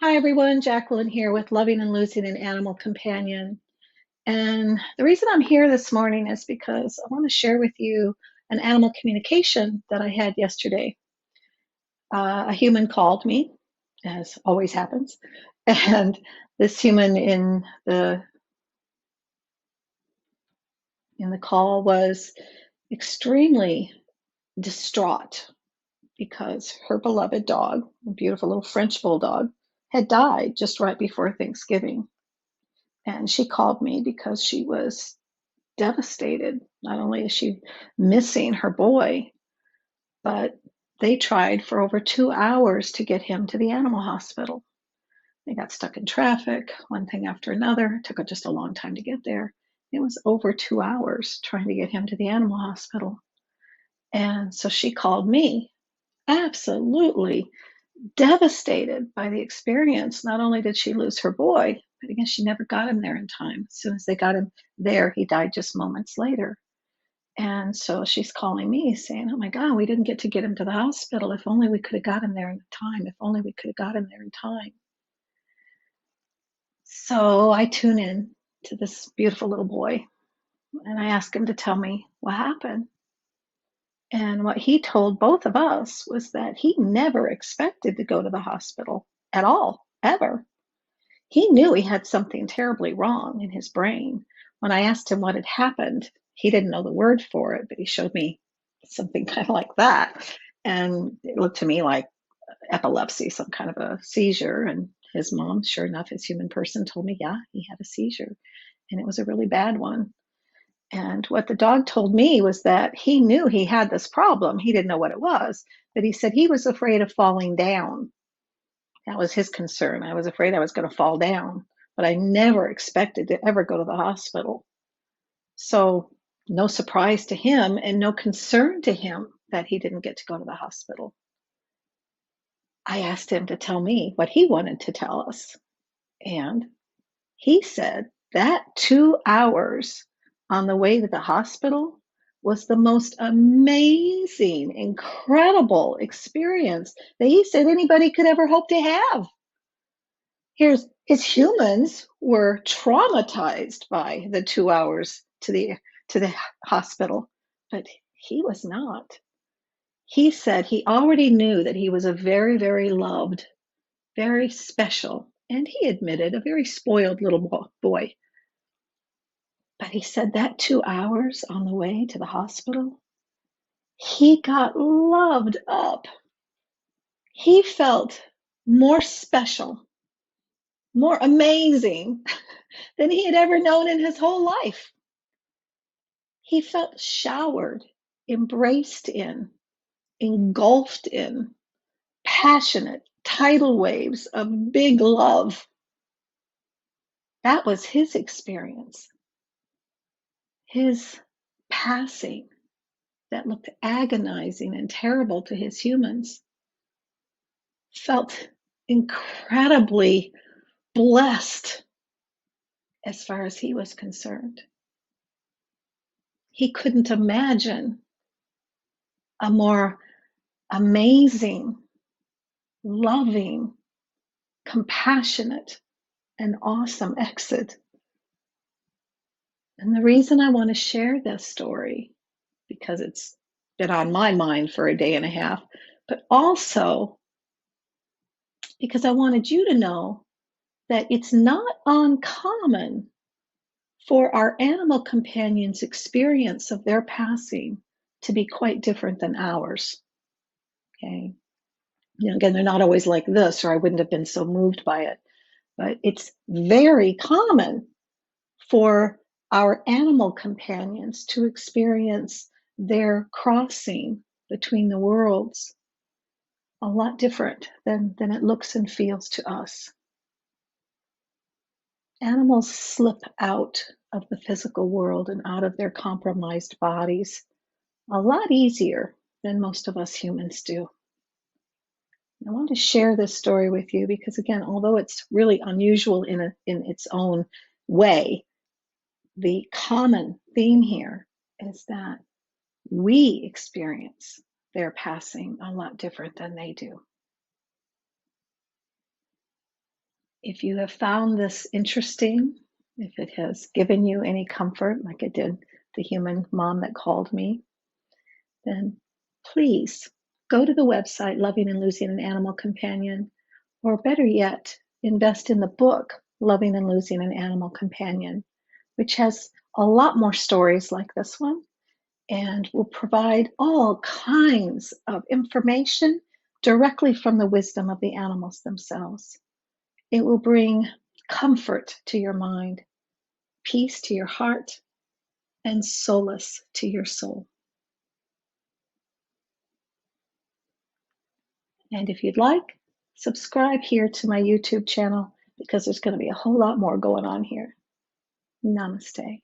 Hi everyone, Jacqueline here with Loving and Losing an Animal Companion. And the reason I'm here this morning is because I want to share with you an animal communication that I had yesterday. A human called me, as always happens, and this human in the call was extremely distraught because her beloved dog, a beautiful little French bulldog, had died just right before Thanksgiving. And she called me because she was devastated. Not only is she missing her boy, but they tried for over 2 hours to get him to the animal hospital. They got stuck in traffic, one thing after another. It took just a long time to get there. It was over 2 hours trying to get him to the animal hospital. And so she called me, absolutely devastated by the experience. Not only did she lose her boy, but again, she never got him there in time. As soon as they got him there, he died just moments later. And so she's calling me saying, "Oh my God, we didn't get him to the hospital. If only we could have got him there in time. If only we could have got him there in time." So I tune in to this beautiful little boy and I ask him to tell me what happened. And what he told both of us was that he never expected to go to the hospital at all, ever. He knew he had something terribly wrong in his brain. When I asked him what had happened, he didn't know the word for it, but he showed me something kind of like that. And it looked to me like epilepsy, some kind of a seizure. And his mom, sure enough, his human person told me, yeah, he had a seizure. And it was a really bad one. And what the dog told me was that he knew he had this problem. He didn't know what it was, but he said he was afraid of falling down. That was his concern. I was afraid I was going to fall down, but I never expected to ever go to the hospital. So, no surprise to him and no concern to him that he didn't get to go to the hospital. I asked him to tell me what he wanted to tell us. And he said that 2 hours on the way to the hospital was the most amazing, incredible experience that he said anybody could ever hope to have. Here's his humans were traumatized by the 2 hours to the hospital, but he was not. He said he already knew that he was a very, very loved, very special, and he admitted a very spoiled little boy. But he said that 2 hours on the way to the hospital, he got loved up. He felt more special, more amazing than he had ever known in his whole life. He felt showered, embraced in, engulfed in passionate tidal waves of big love. That was his experience. His passing that looked agonizing and terrible to his humans felt incredibly blessed as far as he was concerned. He couldn't imagine a more amazing, loving, compassionate, and awesome exit. And the reason I want to share this story, because it's been on my mind for a day and a half, but also because I wanted you to know that it's not uncommon for our animal companions' experience of their passing to be quite different than ours. Okay. Again, they're not always like this, or I wouldn't have been so moved by it. But it's very common for our animal companions to experience their crossing between the worlds a lot different than it looks and feels to us. Animals slip out of the physical world and out of their compromised bodies a lot easier than most of us humans do. I want to share this story with you because, again, although it's really unusual in its own way, the common theme here is that we experience their passing a lot different than they do. If you have found this interesting, if it has given you any comfort, like it did the human mom that called me, then please go to the website Loving and Losing an Animal Companion, or better yet, invest in the book Loving and Losing an Animal Companion, which has a lot more stories like this one and will provide all kinds of information directly from the wisdom of the animals themselves. It will bring comfort to your mind, peace to your heart, and solace to your soul. And if you'd like, subscribe here to my YouTube channel because there's going to be a whole lot more going on here. Namaste.